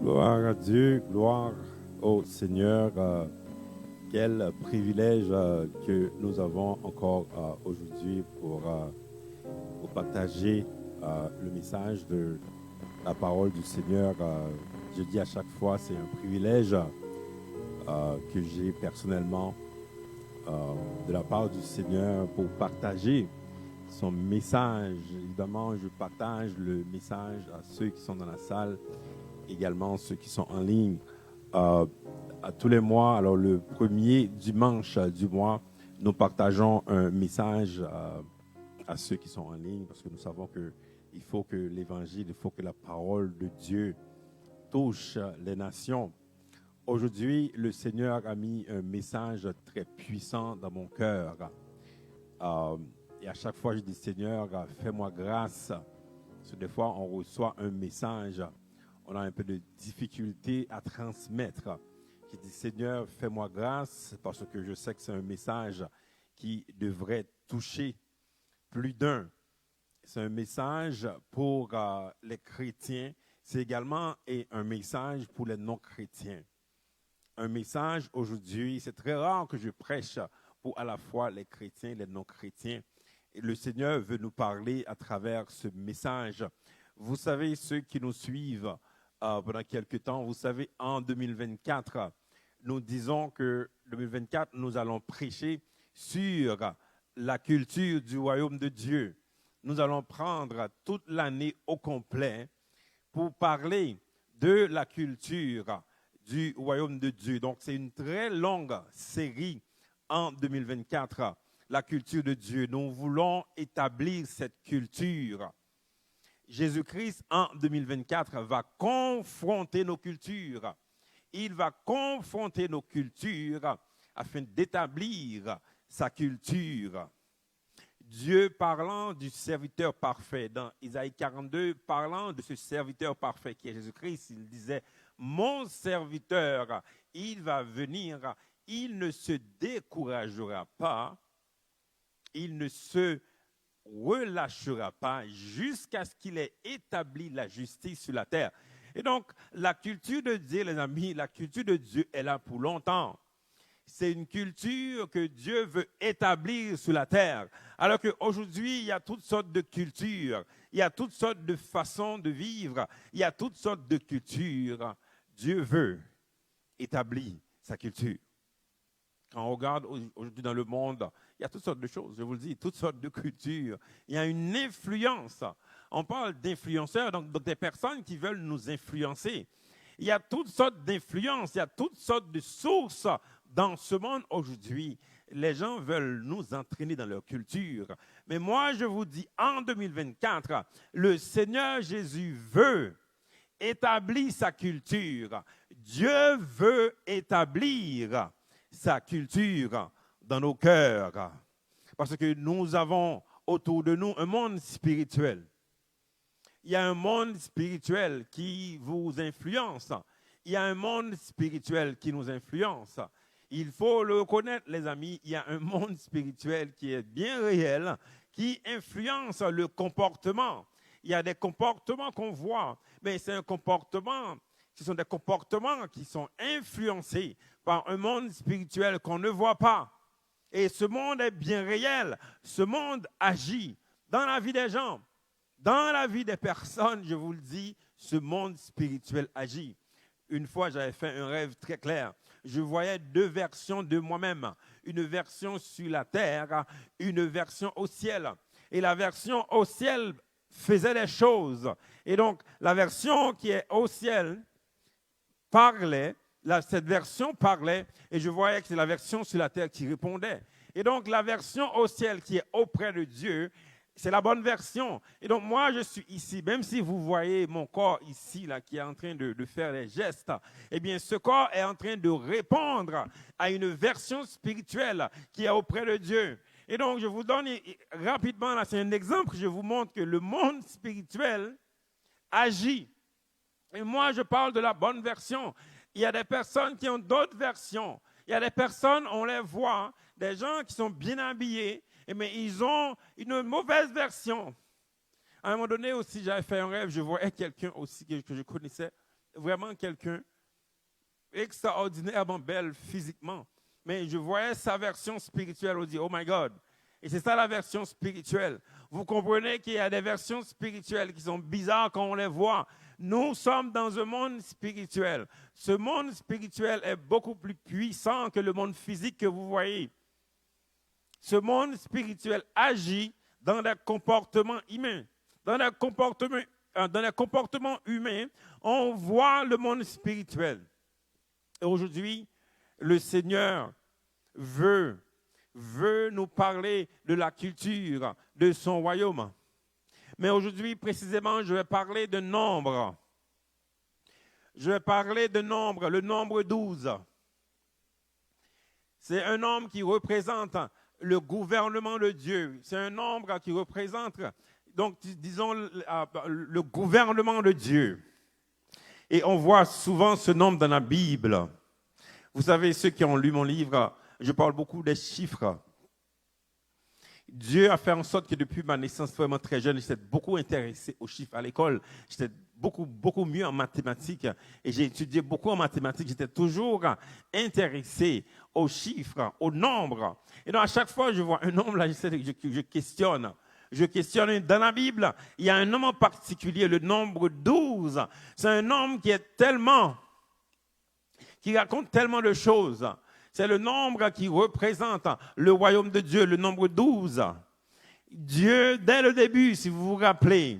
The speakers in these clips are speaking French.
Gloire à Dieu, gloire au Seigneur. Quel privilège que nous avons encore aujourd'hui pour partager le message de la parole du Seigneur. Je dis à chaque fois, c'est un privilège que j'ai personnellement de la part du Seigneur pour partager son message. Évidemment, je partage le message à ceux qui sont dans la salle, également ceux qui sont en ligne. À tous les mois, alors le premier dimanche du mois, nous partageons un message à ceux qui sont en ligne parce que nous savons qu'il faut que l'évangile, il faut que la parole de Dieu touche les nations. Aujourd'hui, le Seigneur a mis un message très puissant dans mon cœur. Et à chaque fois, je dis, Seigneur, fais-moi grâce. Parce que des fois, on reçoit un message, on a un peu de difficulté à transmettre. Je dis, Seigneur, fais-moi grâce, parce que je sais que c'est un message qui devrait toucher plus d'un. C'est un message pour les chrétiens. C'est également un message pour les non-chrétiens. Un message aujourd'hui, c'est très rare que je prêche pour à la fois les chrétiens et les non-chrétiens. Et le Seigneur veut nous parler à travers ce message. Vous savez, ceux qui nous suivent pendant quelques temps, vous savez, en 2024, nous disons que 2024, nous allons prêcher sur la culture du royaume de Dieu. Nous allons prendre toute l'année au complet pour parler de la culture du royaume de Dieu. Donc, c'est une très longue série en 2024, la culture de Dieu. Nous voulons établir cette culture. Jésus-Christ, en 2024, va confronter nos cultures. Il va confronter nos cultures afin d'établir sa culture. Dieu parlant du serviteur parfait, dans Isaïe 42, parlant de ce serviteur parfait qui est Jésus-Christ, il disait, mon serviteur, il va venir, il ne se découragera pas, il ne se relâchera pas jusqu'à ce qu'il ait établi la justice sur la terre. Et donc, la culture de Dieu, les amis, la culture de Dieu est là pour longtemps. C'est une culture que Dieu veut établir sur la terre. Alors qu'aujourd'hui, il y a toutes sortes de cultures, il y a toutes sortes de façons de vivre, il y a toutes sortes de cultures. Dieu veut établir sa culture. Quand on regarde aujourd'hui dans le monde, il y a toutes sortes de choses, je vous le dis, toutes sortes de cultures. Il y a une influence. On parle d'influenceurs, donc des personnes qui veulent nous influencer. Il y a toutes sortes d'influences, il y a toutes sortes de sources dans ce monde aujourd'hui. Les gens veulent nous entraîner dans leur culture. Mais moi, je vous dis, en 2024, le Seigneur Jésus veut établir sa culture. Dieu veut établir sa culture dans nos cœurs. Parce que nous avons autour de nous un monde spirituel. Il y a un monde spirituel qui vous influence. Il y a un monde spirituel qui nous influence. Il faut le reconnaître, les amis, il y a un monde spirituel qui est bien réel, qui influence le comportement. Il y a des comportements qu'on voit, mais ce sont des comportements qui sont influencés par un monde spirituel qu'on ne voit pas. Et ce monde est bien réel. Ce monde agit dans la vie des gens. Dans la vie des personnes, je vous le dis, ce monde spirituel agit. Une fois, j'avais fait un rêve très clair. Je voyais deux versions de moi-même. Une version sur la terre, une version au ciel. Et la version au ciel faisait des choses. Et donc, la version qui est au ciel parlait, cette version parlait, et je voyais que c'est la version sur la terre qui répondait. Et donc, la version au ciel qui est auprès de Dieu, c'est la bonne version. Et donc, moi, je suis ici, même si vous voyez mon corps ici, là, qui est en train de faire des gestes, eh bien, ce corps est en train de répondre à une version spirituelle qui est auprès de Dieu. Et donc, je vous donne rapidement, là, c'est un exemple, je vous montre que le monde spirituel agit. Et moi, je parle de la bonne version. Il y a des personnes qui ont d'autres versions. Il y a des personnes, on les voit, des gens qui sont bien habillés, mais ils ont une mauvaise version. À un moment donné aussi, j'avais fait un rêve, je voyais quelqu'un aussi que je connaissais vraiment quelqu'un extraordinairement belle physiquement. Mais je voyais sa version spirituelle, on dit, oh my God. Et c'est ça la version spirituelle. Vous comprenez qu'il y a des versions spirituelles qui sont bizarres quand on les voit. Nous sommes dans un monde spirituel. Ce monde spirituel est beaucoup plus puissant que le monde physique que vous voyez. Ce monde spirituel agit dans des comportements humains. Dans les comportements humains, on voit le monde spirituel. Et aujourd'hui, le Seigneur veut nous parler de la culture de son royaume. Mais aujourd'hui, précisément, je vais parler de nombre. Je vais parler de nombre, le nombre 12. C'est un nombre qui représente le gouvernement de Dieu. C'est un nombre qui représente, donc, disons, le gouvernement de Dieu. Et on voit souvent ce nombre dans la Bible. Vous savez, ceux qui ont lu mon livre, je parle beaucoup des chiffres. Dieu a fait en sorte que depuis ma naissance vraiment très jeune, j'étais beaucoup intéressé aux chiffres à l'école. J'étais beaucoup mieux en mathématiques et j'ai étudié beaucoup en mathématiques. J'étais toujours intéressé aux chiffres, aux nombres. Et donc à chaque fois que je vois un nombre, là, je questionne. Je questionne. Dans la Bible, il y a un nombre en particulier, le nombre 12. C'est un nombre qui raconte tellement de choses. C'est le nombre qui représente le royaume de Dieu, le nombre 12. Dieu, dès le début, si vous vous rappelez,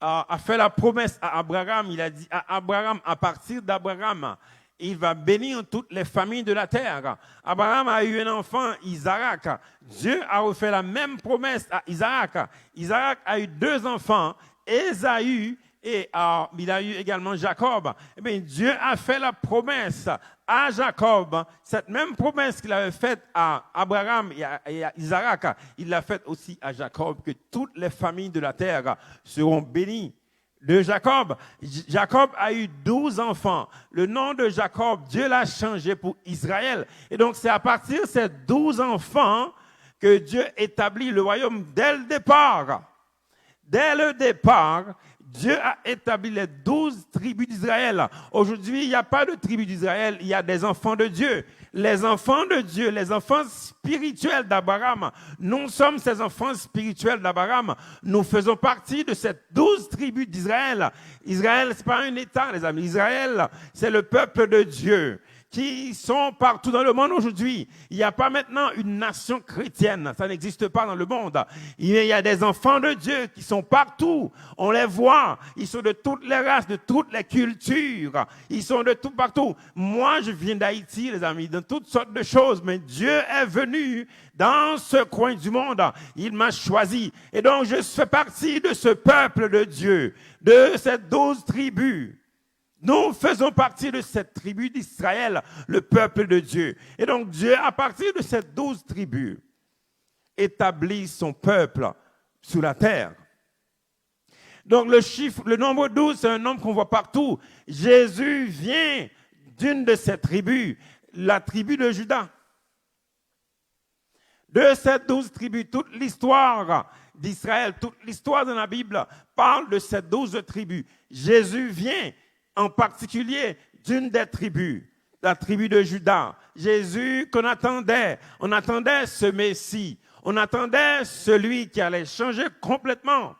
a fait la promesse à Abraham. Il a dit à Abraham, à partir d'Abraham, il va bénir toutes les familles de la terre. Abraham a eu un enfant, Isaac. Dieu a refait la même promesse à Isaac. Isaac a eu 2 enfants, Ésaü et il a eu également Jacob. Eh bien, Dieu a fait la promesse à Jacob, cette même promesse qu'il avait faite à Abraham et à Isaac, il l'a faite aussi à Jacob, que toutes les familles de la terre seront bénies de Jacob. Jacob a eu 12 enfants. Le nom de Jacob, Dieu l'a changé pour Israël. Et donc, c'est à partir de ces 12 enfants que Dieu établit le royaume dès le départ. Dès le départ, Dieu a établi les 12 tribus d'Israël. Aujourd'hui, il n'y a pas de tribus d'Israël, il y a des enfants de Dieu. Les enfants de Dieu, les enfants spirituels d'Abraham, nous sommes ces enfants spirituels d'Abraham. Nous faisons partie de ces 12 tribus d'Israël. Israël, ce n'est pas un État, les amis. Israël, c'est le peuple de Dieu qui sont partout dans le monde aujourd'hui. Il n'y a pas maintenant une nation chrétienne. Ça n'existe pas dans le monde. Il y a des enfants de Dieu qui sont partout. On les voit. Ils sont de toutes les races, de toutes les cultures. Ils sont de tout partout. Moi, je viens d'Haïti, les amis, dans toutes sortes de choses. Mais Dieu est venu dans ce coin du monde. Il m'a choisi. Et donc, je fais partie de ce peuple de Dieu, de ces 12 tribus. Nous faisons partie de cette tribu d'Israël, le peuple de Dieu. Et donc Dieu, à partir de ces 12 tribus, établit son peuple sur la terre. Donc le nombre 12, c'est un nombre qu'on voit partout. Jésus vient d'une de ces tribus, la tribu de Juda. De ces 12 tribus, toute l'histoire d'Israël, toute l'histoire de la Bible parle de ces 12 tribus. Jésus vient en particulier d'une des tribus, la tribu de Juda. Jésus qu'on attendait, on attendait ce Messie, on attendait celui qui allait changer complètement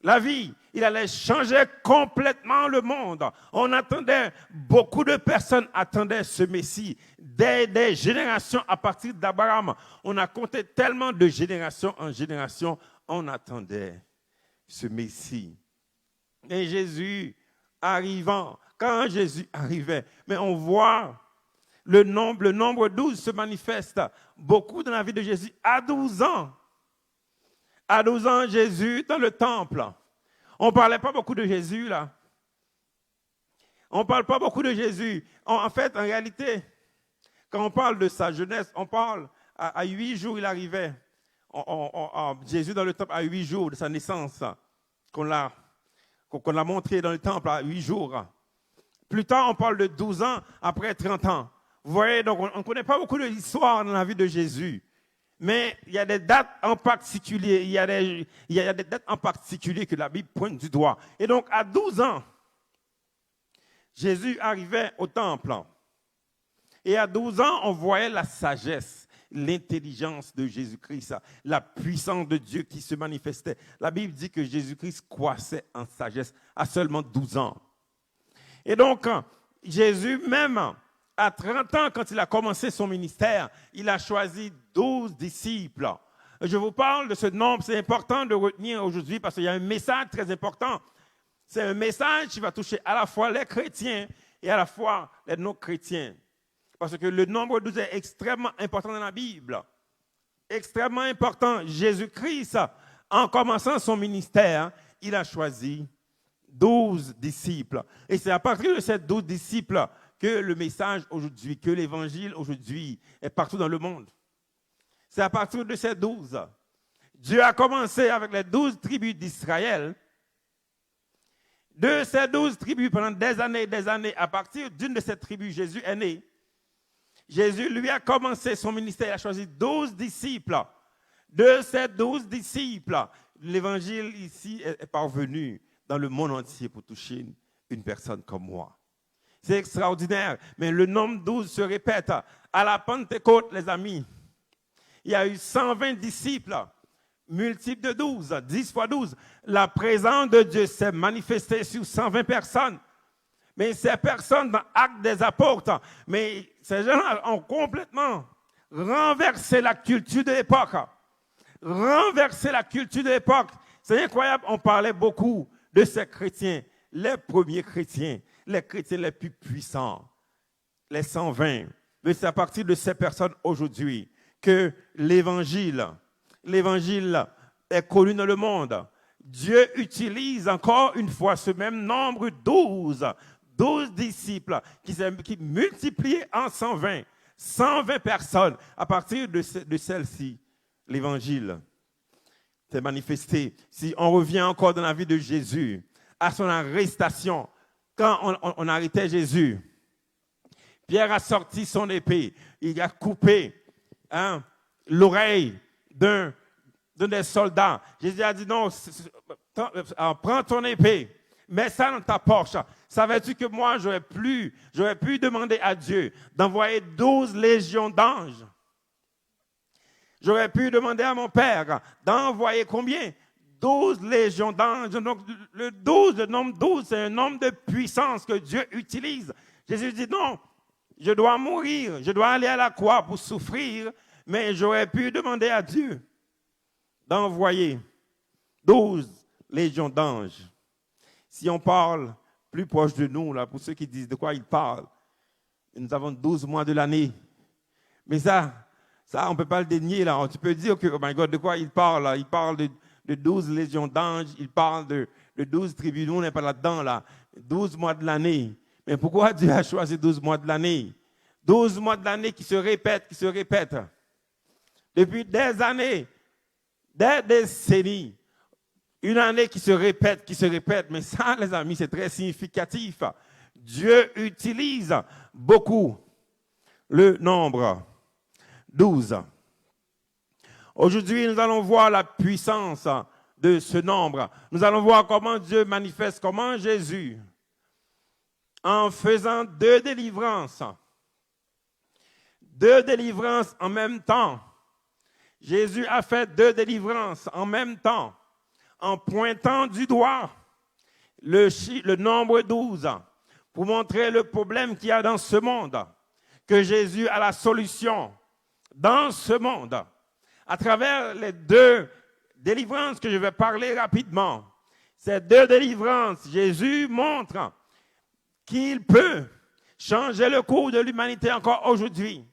la vie, il allait changer complètement le monde. On attendait, beaucoup de personnes attendaient ce Messie, des générations à partir d'Abraham. On a compté tellement de génération en génération, on attendait ce Messie. Et Jésus arrivant, quand Jésus arrivait, mais on voit le nombre 12 se manifeste beaucoup dans la vie de Jésus à 12 ans. À 12 ans, Jésus dans le temple. On ne parlait pas beaucoup de Jésus là. On ne parle pas beaucoup de Jésus. En fait, en réalité, quand on parle de sa jeunesse, on parle à 8 jours il arrivait. Jésus dans le temple à 8 jours de sa naissance, qu'on l'a montré dans le temple à 8 jours. Plus tard, on parle de 12 ans, après 30 ans. Vous voyez, donc on ne connaît pas beaucoup de l'histoire dans la vie de Jésus. Mais il y a des dates en particulier, il y a des dates en particulier que la Bible pointe du doigt. Et donc, à 12 ans, Jésus arrivait au temple. Et à 12 ans, on voyait la sagesse, l'intelligence de Jésus-Christ, la puissance de Dieu qui se manifestait. La Bible dit que Jésus-Christ croissait en sagesse à seulement 12 ans. Et donc, Jésus, même à 30 ans, quand il a commencé son ministère, il a choisi 12 disciples. Je vous parle de ce nombre, c'est important de retenir aujourd'hui parce qu'il y a un message très important. C'est un message qui va toucher à la fois les chrétiens et à la fois les non-chrétiens. Parce que le nombre 12 est extrêmement important dans la Bible. Extrêmement important. Jésus-Christ, en commençant son ministère, il a choisi 12 disciples. Et c'est à partir de ces 12 disciples que le message aujourd'hui, que l'évangile aujourd'hui est partout dans le monde. C'est à partir de ces 12. Dieu a commencé avec les 12 tribus d'Israël. De ces 12 tribus, pendant des années, à partir d'une de ces tribus, Jésus est né. Jésus, lui, a commencé son ministère, il a choisi 12 disciples. De ces 12 disciples, l'évangile ici est parvenu dans le monde entier pour toucher une personne comme moi. C'est extraordinaire, mais le nombre 12 se répète. À la Pentecôte, les amis, il y a eu 120 disciples, multiples de 12, 10 fois 12. La présence de Dieu s'est manifestée sur 120 personnes. Mais ces personnes dans l'Acte des Apôtres, mais ces gens-là ont complètement renversé la culture de l'époque. Renversé la culture de l'époque. C'est incroyable, on parlait beaucoup de ces chrétiens, les premiers chrétiens, les chrétiens les plus puissants, les 120. Mais c'est à partir de ces personnes aujourd'hui que l'évangile est connu dans le monde. Dieu utilise encore une fois ce même nombre 12 disciples qui multiplient en 120. 120 personnes. À partir de celle-ci, l'évangile s'est manifesté. Si on revient encore dans la vie de Jésus, à son arrestation, quand on arrêtait Jésus, Pierre a sorti son épée. Il a coupé l'oreille d'un des soldats. Jésus a dit non, prends ton épée. Mets ça dans ta poche. Savais-tu que moi, j'aurais pu demander à Dieu d'envoyer 12 légions d'anges? J'aurais pu demander à mon Père d'envoyer combien? 12 légions d'anges. Donc, le nombre 12, c'est un nombre de puissance que Dieu utilise. Jésus dit non, je dois mourir, je dois aller à la croix pour souffrir, mais j'aurais pu demander à Dieu d'envoyer 12 légions d'anges. Si on parle plus proche de nous, là, pour ceux qui disent de quoi ils parlent, nous avons 12 mois de l'année. Mais ça on ne peut pas le dénier. Là. Tu peux dire que, oh my God, de quoi il parle là? Il parle de 12 légions d'anges, il parle de 12 tribus. Nous, on n'est pas là-dedans. Là. 12 mois de l'année. Mais pourquoi Dieu a choisi 12 mois de l'année? 12 mois de l'année qui se répètent. Depuis des années, des décennies. Une année qui se répète. Mais ça, les amis, c'est très significatif. Dieu utilise beaucoup le nombre 12. Aujourd'hui, nous allons voir la puissance de ce nombre. Nous allons voir comment Dieu manifeste, comment Jésus, en faisant deux délivrances en même temps. Jésus a fait deux délivrances en même temps, en pointant du doigt le nombre 12 pour montrer le problème qu'il y a dans ce monde, que Jésus a la solution dans ce monde. À travers les deux délivrances que je vais parler rapidement, ces deux délivrances, Jésus montre qu'il peut changer le cours de l'humanité encore aujourd'hui.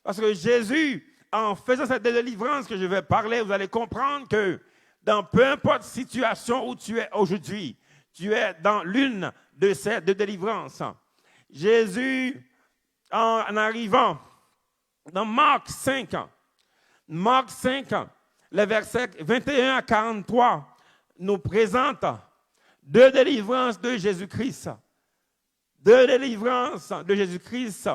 Parce que Jésus, en faisant cette délivrance que je vais parler, vous allez comprendre que dans peu importe situation où tu es aujourd'hui, tu es dans l'une de ces deux délivrances. Jésus, en arrivant dans Marc 5, les versets 21 à 43, nous présente deux délivrances de Jésus-Christ. Deux délivrances de Jésus-Christ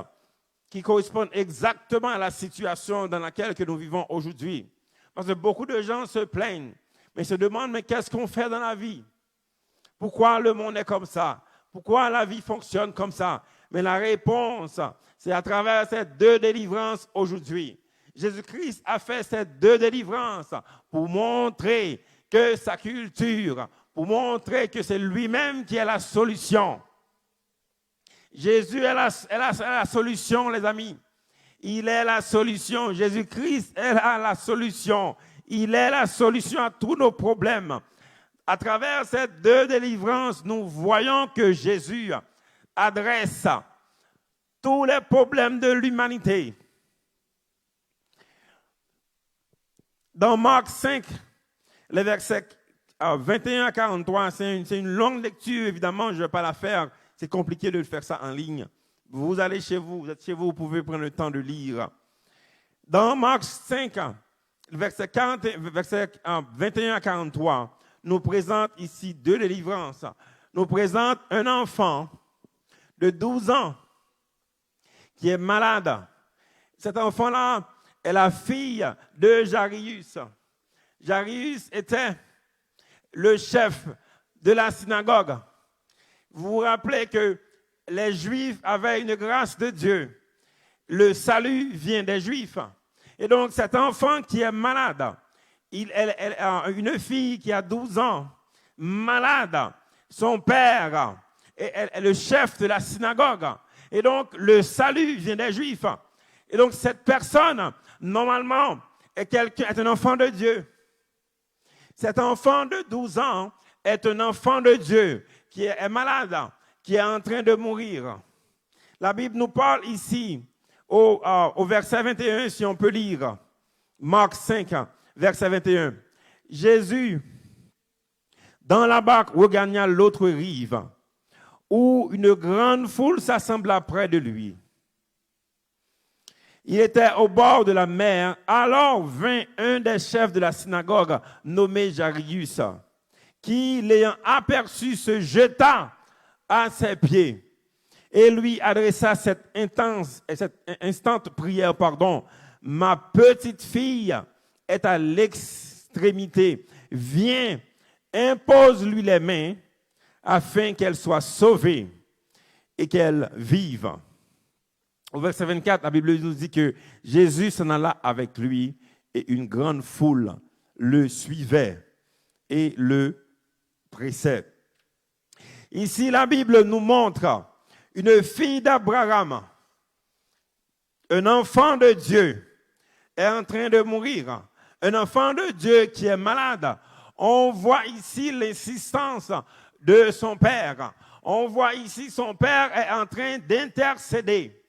qui correspondent exactement à la situation dans laquelle que nous vivons aujourd'hui. Parce que beaucoup de gens se plaignent, mais se demandent, mais qu'est-ce qu'on fait dans la vie? Pourquoi le monde est comme ça? Pourquoi la vie fonctionne comme ça? Mais la réponse, c'est à travers ces deux délivrances aujourd'hui. Jésus-Christ a fait ces deux délivrances pour montrer que sa culture, pour montrer que c'est lui-même qui est la solution. Jésus est la solution, les amis. Il est la solution. Jésus-Christ est la solution. Il est la solution à tous nos problèmes. À travers ces deux délivrances, nous voyons que Jésus adresse tous les problèmes de l'humanité. Dans Marc 5, les versets 21 à 43, c'est une longue lecture, évidemment, je ne vais pas la faire. C'est compliqué de faire ça en ligne. Vous allez chez vous, vous êtes chez vous, vous pouvez prendre le temps de lire. Dans Marc 5, verset 21 à 43, nous présente ici deux délivrances. Nous présente un enfant de 12 ans qui est malade. Cet enfant-là est la fille de Jairus. Jairus était le chef de la synagogue. Vous vous rappelez que les Juifs avaient une grâce de Dieu. Le salut vient des Juifs. Et donc cet enfant qui est malade, elle a une fille qui a 12 ans, malade, son père est le chef de la synagogue. Et donc le salut vient des Juifs. Et donc cette personne, normalement, est un enfant de Dieu. Cet enfant de 12 ans est un enfant de Dieu qui est malade, qui est en train de mourir. La Bible nous parle ici, au verset 21, si on peut lire, Marc 5, verset 21. Jésus, dans la barque, regagna l'autre rive, où une grande foule s'assembla près de lui. Il était au bord de la mer, alors vint un des chefs de la synagogue, nommé Jairus, qui, l'ayant aperçu, se jeta à ses pieds et lui adressa cette instante prière, Ma petite fille est à l'extrémité. Viens, impose-lui les mains afin qu'elle soit sauvée et qu'elle vive. Au verset 24, la Bible nous dit que Jésus s'en alla avec lui et une grande foule le suivait et le pressait. Ici, la Bible nous montre une fille d'Abraham, un enfant de Dieu est en train de mourir, un enfant de Dieu qui est malade. On voit ici l'insistance de son père. On voit ici son père est en train d'intercéder.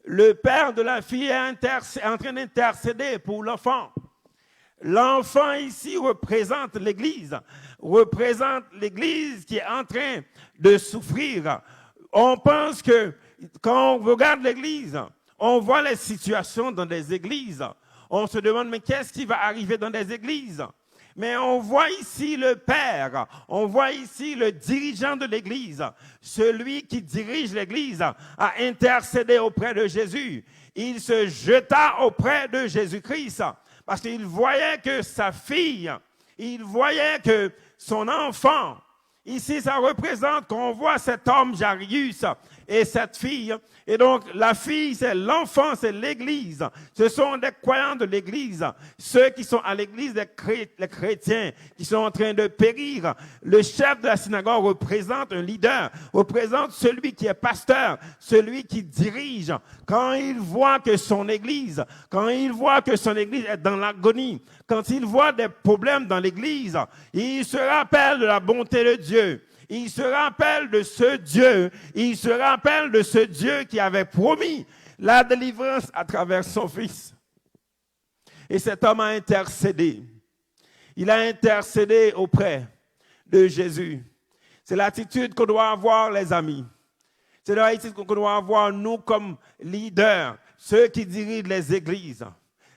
Le père de la fille est en train d'intercéder pour l'enfant. L'enfant ici représente l'Église qui est en train de souffrir. On pense que quand on regarde l'Église, on voit les situations dans des églises. On se demande, mais qu'est-ce qui va arriver dans des églises? Mais on voit ici le Père, on voit ici le dirigeant de l'Église, celui qui dirige l'Église a intercédé auprès de Jésus. Il se jeta auprès de Jésus-Christ parce qu'il voyait que sa fille, il voyait que son enfant, ici ça représente qu'on voit cet homme Jairus et cette fille. Et donc, la fille, c'est l'enfant, c'est l'Église. Ce sont des croyants de l'Église. Ceux qui sont à l'Église, les chrétiens, qui sont en train de périr. Le chef de la synagogue représente un leader, représente celui qui est pasteur, celui qui dirige. Quand il voit que son Église est dans l'agonie, quand il voit des problèmes dans l'Église, il se rappelle de la bonté de Dieu. Il se rappelle de ce Dieu qui avait promis la délivrance à travers son Fils. Et cet homme a intercédé. Il a intercédé auprès de Jésus. C'est l'attitude qu'on doit avoir, les amis. C'est l'attitude qu'on doit avoir, nous, comme leaders, ceux qui dirigent les églises,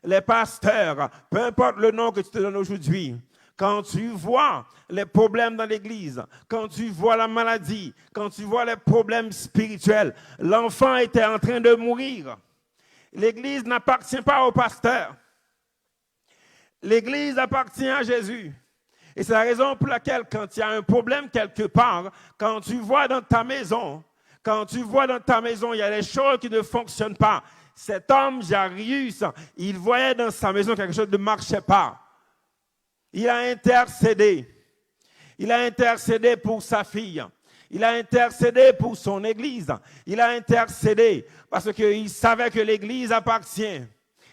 les pasteurs, peu importe le nom que tu te donnes aujourd'hui. Quand tu vois les problèmes dans l'église, quand tu vois la maladie, quand tu vois les problèmes spirituels, l'enfant était en train de mourir. L'église n'appartient pas au pasteur. L'église appartient à Jésus. Et c'est la raison pour laquelle, quand il y a un problème quelque part, quand tu vois dans ta maison, il y a des choses qui ne fonctionnent pas. Cet homme, Jarius, il voyait dans sa maison quelque chose ne marchait pas. Il a intercédé. Il a intercédé pour sa fille. Il a intercédé pour son église. Il a intercédé parce qu'il savait que l'église appartient.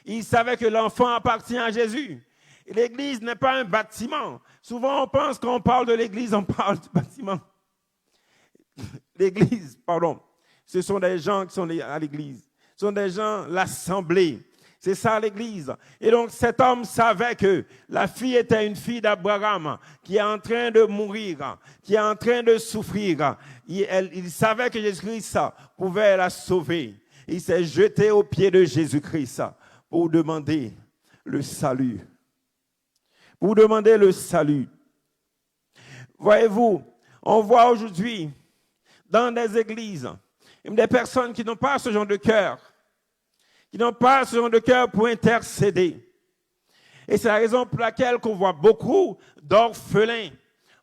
Il savait que l'enfant appartient à Jésus. Et l'église n'est pas un bâtiment. Souvent, on pense qu'on parle de l'église, on parle du bâtiment. L'église, pardon, ce sont des gens qui sont à l'église. Ce sont des gens, l'assemblée. C'est ça l'église. Et donc cet homme savait que la fille était une fille d'Abraham qui est en train de mourir, qui est en train de souffrir. Il savait que Jésus-Christ pouvait la sauver. Il s'est jeté aux pieds de Jésus-Christ pour demander le salut. Pour demander le salut. Voyez-vous, on voit aujourd'hui dans des églises des personnes qui n'ont pas ce genre de cœur. Qui n'ont pas ce genre de cœur pour intercéder. Et c'est la raison pour laquelle qu'on voit beaucoup d'orphelins,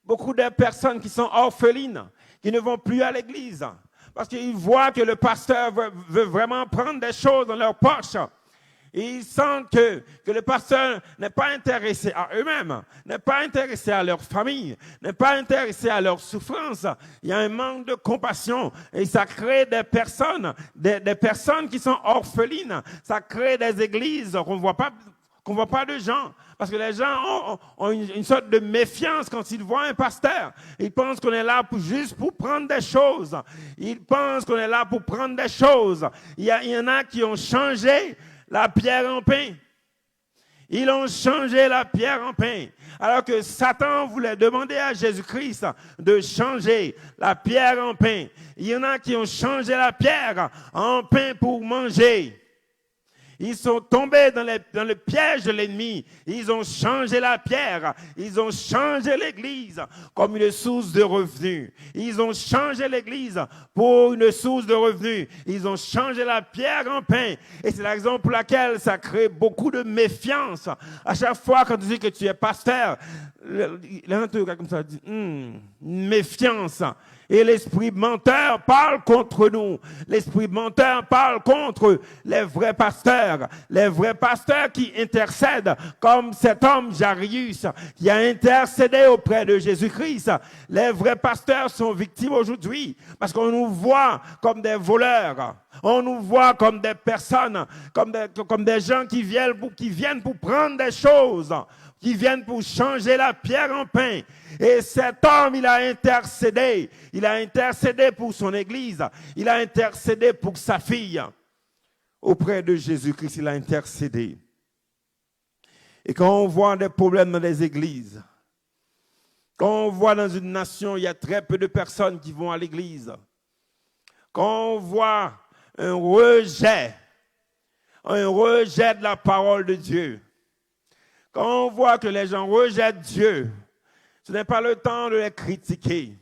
beaucoup de personnes qui sont orphelines, qui ne vont plus à l'église, parce qu'ils voient que le pasteur veut vraiment prendre des choses dans leur poche. Et ils sentent que le pasteur n'est pas intéressé à eux-mêmes, n'est pas intéressé à leur famille, n'est pas intéressé à leur souffrance. Il y a un manque de compassion et ça crée des personnes qui sont orphelines. Ça crée des églises qu'on voit pas de gens. Parce que les gens ont une sorte de méfiance quand ils voient un pasteur. Ils pensent qu'on est là juste pour prendre des choses. Ils pensent qu'on est là pour prendre des choses. Il y en a qui ont changé la pierre en pain. Ils ont changé la pierre en pain. Alors que Satan voulait demander à Jésus-Christ de changer la pierre en pain. Il y en a qui ont changé la pierre en pain pour manger. Ils sont tombés dans le piège de l'ennemi. Ils ont changé la pierre. Ils ont changé l'église comme une source de revenus. Ils ont changé l'église pour une source de revenus. Ils ont changé la pierre en pain. Et c'est la raison pour laquelle ça crée beaucoup de méfiance. À chaque fois quand tu dis que tu es pasteur, l'un comme ça dit, méfiance. Et l'esprit menteur parle contre nous. L'esprit menteur parle contre les vrais pasteurs. Les vrais pasteurs qui intercèdent, comme cet homme Jarius, qui a intercédé auprès de Jésus-Christ. Les vrais pasteurs sont victimes aujourd'hui, parce qu'on nous voit comme des voleurs. On nous voit comme des personnes, comme des gens qui viennent pour prendre des choses, qui viennent pour changer la pierre en pain. Et cet homme, il a intercédé. Il a intercédé pour son église. Il a intercédé pour sa fille. Auprès de Jésus-Christ, il a intercédé. Et quand on voit des problèmes dans les églises, quand on voit dans une nation, il y a très peu de personnes qui vont à l'église. Quand on voit un rejet de la parole de Dieu, quand on voit que les gens rejettent Dieu, ce n'est pas le temps de les critiquer.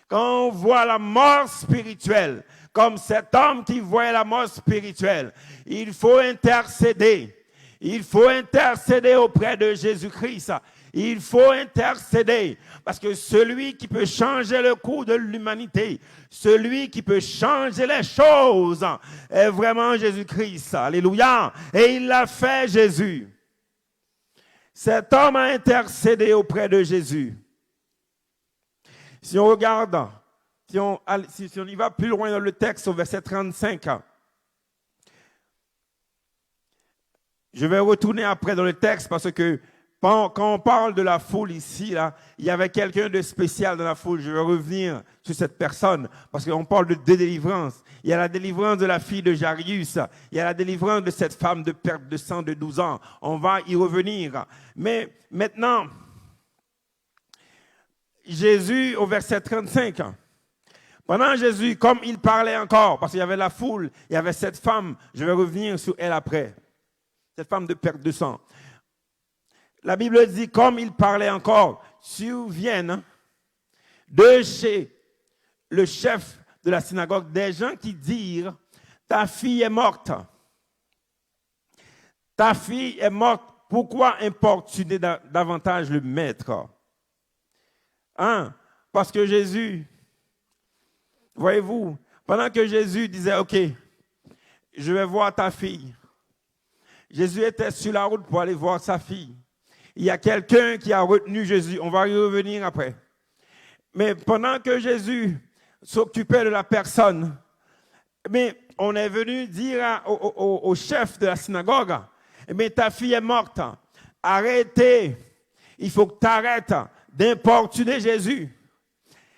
Quand on voit la mort spirituelle, comme cet homme qui voyait la mort spirituelle, il faut intercéder. Il faut intercéder auprès de Jésus-Christ. Il faut intercéder parce que celui qui peut changer le cours de l'humanité, celui qui peut changer les choses est vraiment Jésus-Christ. Alléluia. Et il l'a fait, Jésus. Cet homme a intercédé auprès de Jésus. Si on regarde, si on y va plus loin dans le texte, au verset 35, je vais retourner après dans le texte parce que quand on parle de la foule ici, là, il y avait quelqu'un de spécial dans la foule. Je vais revenir sur cette personne parce qu'on parle de deux délivrances. Il y a la délivrance de la fille de Jarius. Il y a la délivrance de cette femme de perte de sang de 12 ans. On va y revenir. Mais maintenant, Jésus, au verset 35, pendant Jésus, comme il parlait encore, parce qu'il y avait la foule, il y avait cette femme, je vais revenir sur elle après, cette femme de perte de sang. La Bible dit, comme il parlait encore, surviennent de chez le chef de la synagogue des gens qui dirent, ta fille est morte. Ta fille est morte. Pourquoi importuner davantage le maître? Hein? Parce que Jésus, voyez-vous, pendant que Jésus disait, OK, je vais voir ta fille. Jésus était sur la route pour aller voir sa fille. Il y a quelqu'un qui a retenu Jésus. On va y revenir après. Mais pendant que Jésus s'occupait de la personne, mais on est venu dire au chef de la synagogue, mais ta fille est morte. Arrêtez. Il faut que tu arrêtes d'importuner Jésus.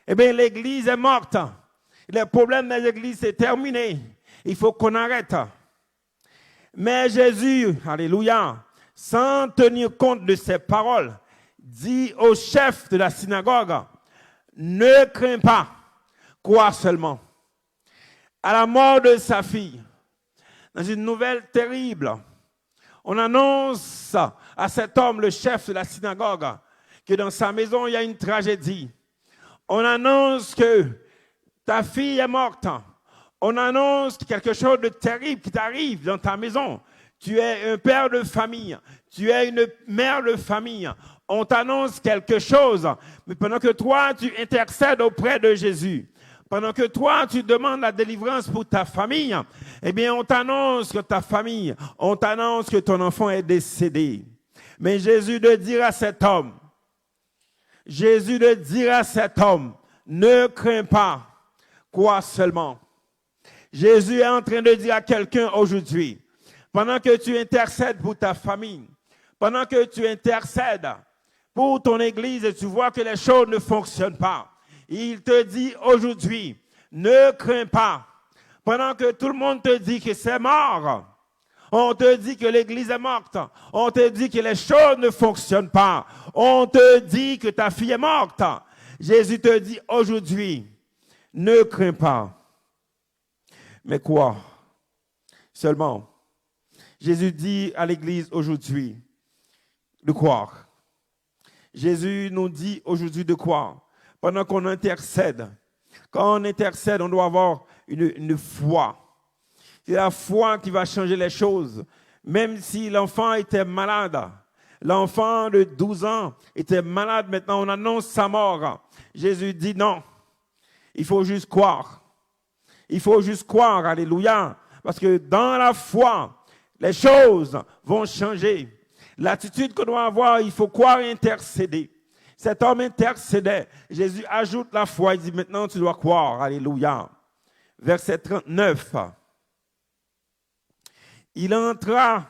Eh bien, l'église est morte. Le problème de l'église, c'est terminé. Il faut qu'on arrête. Mais Jésus, alléluia, sans tenir compte de ses paroles, dit au chef de la synagogue, ne crains pas, crois seulement. À la mort de sa fille, dans une nouvelle terrible, on annonce à cet homme, le chef de la synagogue, que dans sa maison, il y a une tragédie. On annonce que ta fille est morte. On annonce quelque chose de terrible qui t'arrive dans ta maison. Tu es un père de famille. Tu es une mère de famille. On t'annonce quelque chose. Mais pendant que toi, tu intercèdes auprès de Jésus, pendant que toi, tu demandes la délivrance pour ta famille, eh bien, on t'annonce que ta famille, on t'annonce que ton enfant est décédé. Mais Jésus de dire à cet homme, ne crains pas, crois seulement. Jésus est en train de dire à quelqu'un aujourd'hui, pendant que tu intercèdes pour ta famille, pendant que tu intercèdes pour ton église et tu vois que les choses ne fonctionnent pas, il te dit aujourd'hui, ne crains pas. Pendant que tout le monde te dit que c'est mort, on te dit que l'église est morte, on te dit que les choses ne fonctionnent pas, on te dit que ta fille est morte. Jésus te dit aujourd'hui, ne crains pas. Mais quoi? Seulement, Jésus dit à l'église aujourd'hui de croire. Jésus nous dit aujourd'hui de croire. Pendant qu'on intercède, quand on intercède, on doit avoir une foi. C'est la foi qui va changer les choses. Même si l'enfant était malade, l'enfant de 12 ans était malade, maintenant on annonce sa mort. Jésus dit non, il faut juste croire. Il faut juste croire, alléluia, parce que dans la foi, les choses vont changer. L'attitude qu'on doit avoir, il faut croire et intercéder. Cet homme intercédait. Jésus ajoute la foi, il dit maintenant tu dois croire, alléluia. Verset 39. Il entra,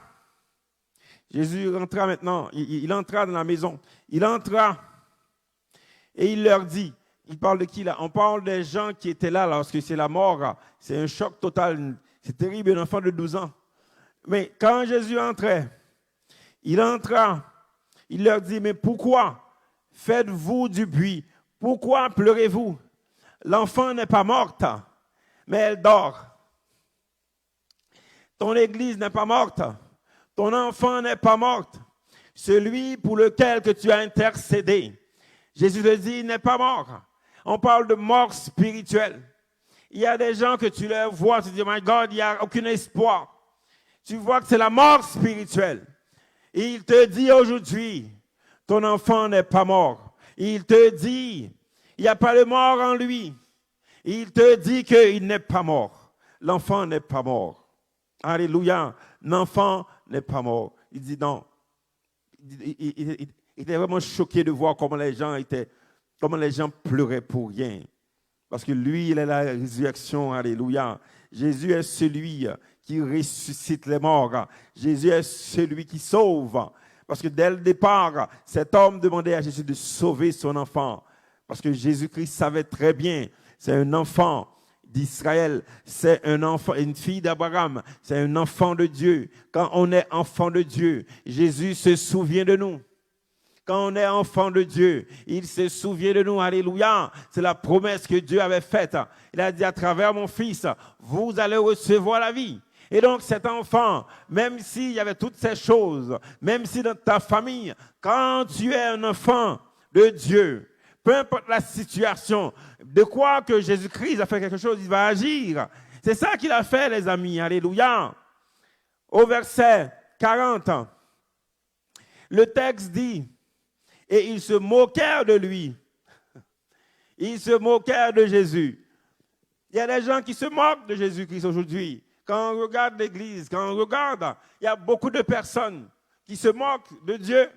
Jésus entra maintenant, il entra dans la maison. Il entra et il leur dit, il parle de qui là? On parle des gens qui étaient là lorsque c'est la mort. C'est un choc total. C'est terrible, un enfant de 12 ans. Mais quand Jésus entrait, il entra, il leur dit, mais pourquoi faites-vous du bruit? Pourquoi pleurez-vous? L'enfant n'est pas morte, mais elle dort. Ton église n'est pas morte. Ton enfant n'est pas mort. Celui pour lequel que tu as intercédé, Jésus te dit, il n'est pas mort. On parle de mort spirituelle. Il y a des gens que tu les vois, tu dis, my God, il n'y a aucun espoir. Tu vois que c'est la mort spirituelle. Et il te dit aujourd'hui, ton enfant n'est pas mort. Il te dit, il n'y a pas de mort en lui. Il te dit qu'il n'est pas mort. L'enfant n'est pas mort. Alléluia. L'enfant n'est pas mort. Il dit non. Il était vraiment choqué de voir comment les gens pleuraient pour rien. Parce que lui, il est la résurrection. Alléluia. Jésus est celui qui ressuscite les morts. Jésus est celui qui sauve. Parce que dès le départ, cet homme demandait à Jésus de sauver son enfant. Parce que Jésus-Christ savait très bien, c'est un enfant d'Israël, c'est un enfant, une fille d'Abraham, c'est un enfant de Dieu. Quand on est enfant de Dieu, Jésus se souvient de nous. Quand on est enfant de Dieu, il se souvient de nous. Alléluia. C'est la promesse que Dieu avait faite. Il a dit à travers mon fils, vous allez recevoir la vie. Et donc cet enfant, même s'il y avait toutes ces choses, même si dans ta famille, quand tu es un enfant de Dieu, peu importe la situation, de quoi que Jésus-Christ a fait quelque chose, il va agir. C'est ça qu'il a fait, les amis. Alléluia. Au verset 40, le texte dit, et ils se moquèrent de lui. Ils se moquèrent de Jésus. Il y a des gens qui se moquent de Jésus-Christ aujourd'hui. Quand on regarde l'Église, quand on regarde, il y a beaucoup de personnes qui se moquent de Dieu.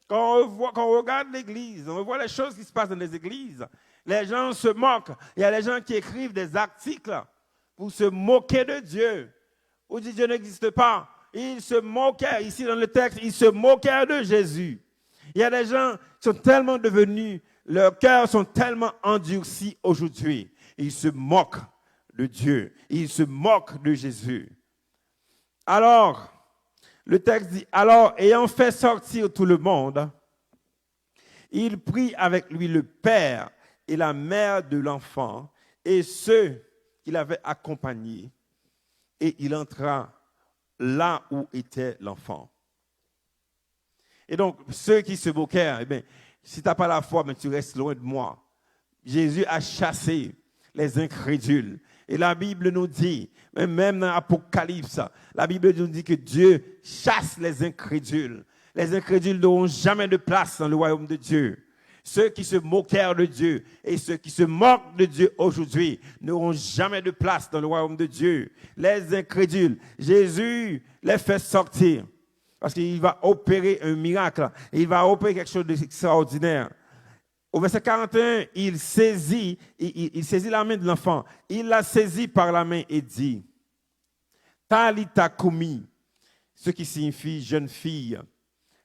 Quand on regarde l'Église, on voit les choses qui se passent dans les églises. Les gens se moquent. Il y a des gens qui écrivent des articles pour se moquer de Dieu. Ou dit Dieu n'existe pas. Ils se moquaient, ici dans le texte, ils se moquaient de Jésus. Il y a des gens qui sont tellement devenus, leurs cœurs sont tellement endurcis aujourd'hui. Ils se moquent de Dieu. Ils se moquent de Jésus. Alors, le texte dit, alors, ayant fait sortir tout le monde, il prit avec lui le père et la mère de l'enfant et ceux qu'il avait accompagnés, et il entra là où était l'enfant. Et donc, ceux qui se moquaient, eh bien, si tu n'as pas la foi, mais tu restes loin de moi. Jésus a chassé les incrédules. Et la Bible nous dit, même dans l'Apocalypse, la Bible nous dit que Dieu chasse les incrédules. Les incrédules n'auront jamais de place dans le royaume de Dieu. Ceux qui se moquèrent de Dieu et ceux qui se moquent de Dieu aujourd'hui n'auront jamais de place dans le royaume de Dieu. Les incrédules, Jésus les fait sortir parce qu'il va opérer un miracle. Il va opérer quelque chose d'extraordinaire. Au verset 41, il saisit la main de l'enfant. Il la saisit par la main et dit, Talita Kumi, ce qui signifie jeune fille,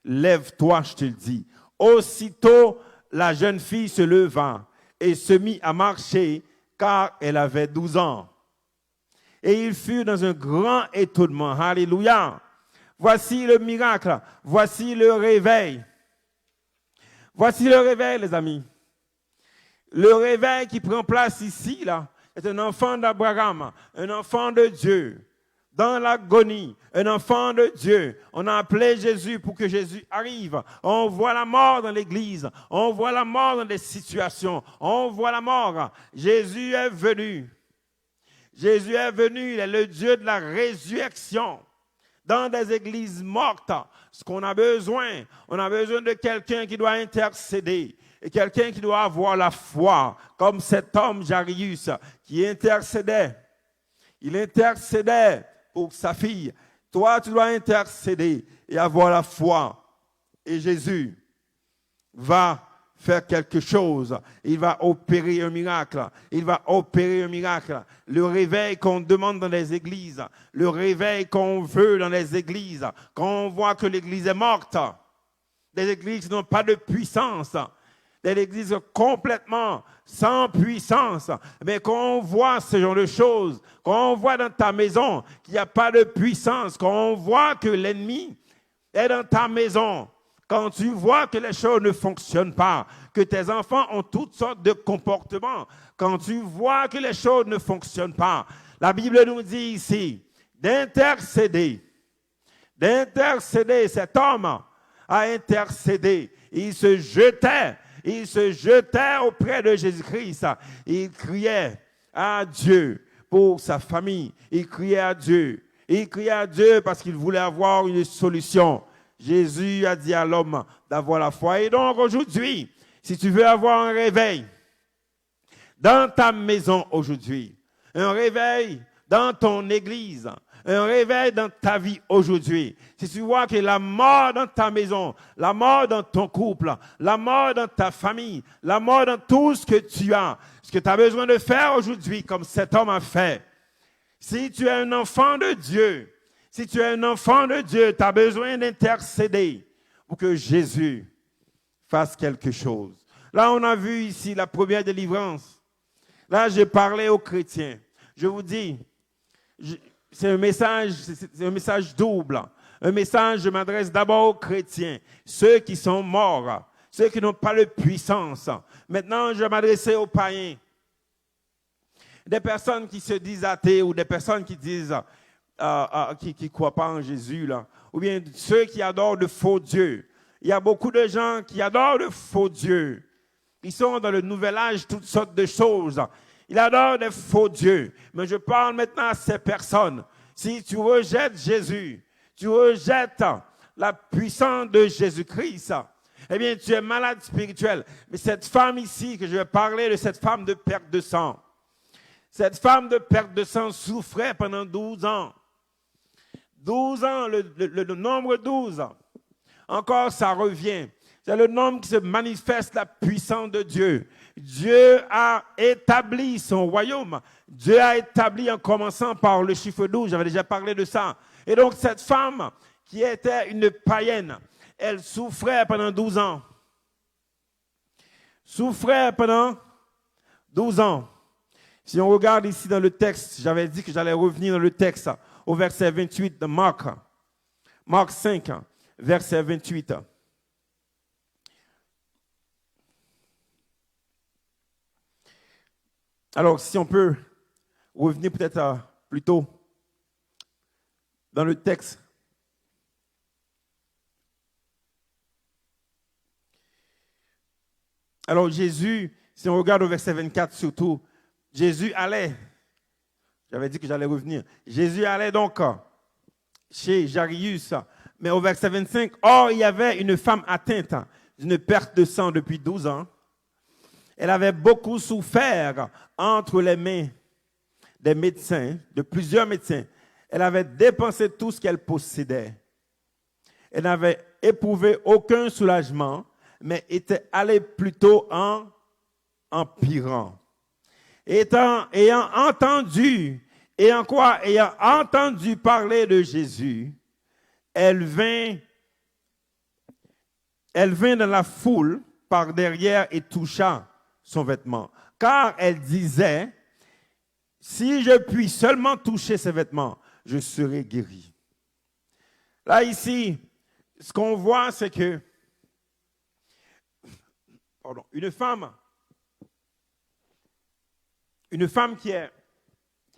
lève-toi, je te le dis. Aussitôt, la jeune fille se leva et se mit à marcher car elle avait 12 ans. Et il fut dans un grand étonnement. Alléluia. Voici le miracle. Voici le réveil. Voici le réveil, les amis. Le réveil qui prend place ici, là, est un enfant d'Abraham, un enfant de Dieu, dans l'agonie, un enfant de Dieu. On a appelé Jésus pour que Jésus arrive. On voit la mort dans l'église, on voit la mort dans des situations, on voit la mort. Jésus est venu. Jésus est venu, il est le Dieu de la résurrection. Dans des églises mortes, ce qu'on a besoin, on a besoin de quelqu'un qui doit intercéder et quelqu'un qui doit avoir la foi, comme cet homme Jairus qui intercédait. Il intercédait pour sa fille. Toi, tu dois intercéder et avoir la foi. Et Jésus va faire quelque chose. Il va opérer un miracle. Il va opérer un miracle. Le réveil qu'on demande dans les églises, le réveil qu'on veut dans les églises, quand on voit que l'église est morte, des églises qui n'ont pas de puissance, des églises complètement sans puissance, mais quand on voit ce genre de choses, quand on voit dans ta maison qu'il n'y a pas de puissance, quand on voit que l'ennemi est dans ta maison, quand tu vois que les choses ne fonctionnent pas, que tes enfants ont toutes sortes de comportements, quand tu vois que les choses ne fonctionnent pas, la Bible nous dit ici d'intercéder. Cet homme a intercédé. Il se jetait auprès de Jésus-Christ. Il criait à Dieu pour sa famille. Il criait à Dieu. Il criait à Dieu parce qu'il voulait avoir une solution. Jésus a dit à l'homme d'avoir la foi. Et donc aujourd'hui, si tu veux avoir un réveil dans ta maison aujourd'hui, un réveil dans ton église, un réveil dans ta vie aujourd'hui, si tu vois que la mort dans ta maison, la mort dans ton couple, la mort dans ta famille, la mort dans tout ce que tu as, ce que tu as besoin de faire aujourd'hui comme cet homme a fait, si tu es un enfant de Dieu, si tu es un enfant de Dieu, tu as besoin d'intercéder pour que Jésus fasse quelque chose. Là, on a vu ici la première délivrance. Là, j'ai parlé aux chrétiens. Je vous dis, c'est un message double. Un message, je m'adresse d'abord aux chrétiens, ceux qui sont morts, ceux qui n'ont pas de puissance. Maintenant, je vais m'adresser aux païens. Des personnes qui se disent athées ou des personnes qui disent... qui ne croient pas en Jésus, là, ou bien ceux qui adorent de faux dieux. Il y a beaucoup de gens qui adorent de faux dieux. Ils sont dans le nouvel âge, toutes sortes de choses. Ils adorent des faux dieux. Mais je parle maintenant à ces personnes. Si tu rejettes Jésus, tu rejettes la puissance de Jésus-Christ, eh bien, tu es malade spirituel. Mais cette femme ici, que je vais parler de cette femme de perte de sang. Cette femme de perte de sang souffrait pendant 12 ans. 12 ans, le nombre 12. Encore, ça revient. C'est le nombre qui se manifeste la puissance de Dieu. Dieu a établi son royaume. Dieu a établi en commençant par le chiffre 12. J'avais déjà parlé de ça. Et donc, cette femme qui était une païenne, elle souffrait pendant 12 ans. Souffrait pendant 12 ans. Si on regarde ici dans le texte, j'avais dit que j'allais revenir dans le texte au verset 28 de Marc. Marc 5, verset 28. Alors, si on peut revenir peut-être plus tôt dans le texte. Alors, Jésus, si on regarde au verset 24 surtout, Jésus allait, j'avais dit que j'allais revenir, Jésus allait donc chez Jairus, mais au verset 25, or, il y avait une femme atteinte d'une perte de sang depuis 12 ans. Elle avait beaucoup souffert entre les mains des médecins, de plusieurs médecins. Elle avait dépensé tout ce qu'elle possédait. Elle n'avait éprouvé aucun soulagement, mais était allée plutôt en empirant. Ayant entendu parler de Jésus, elle vint dans la foule par derrière et toucha son vêtement. Car elle disait, si je puis seulement toucher ses vêtements, je serai guéri. Là, ici, ce qu'on voit, c'est que une femme qui est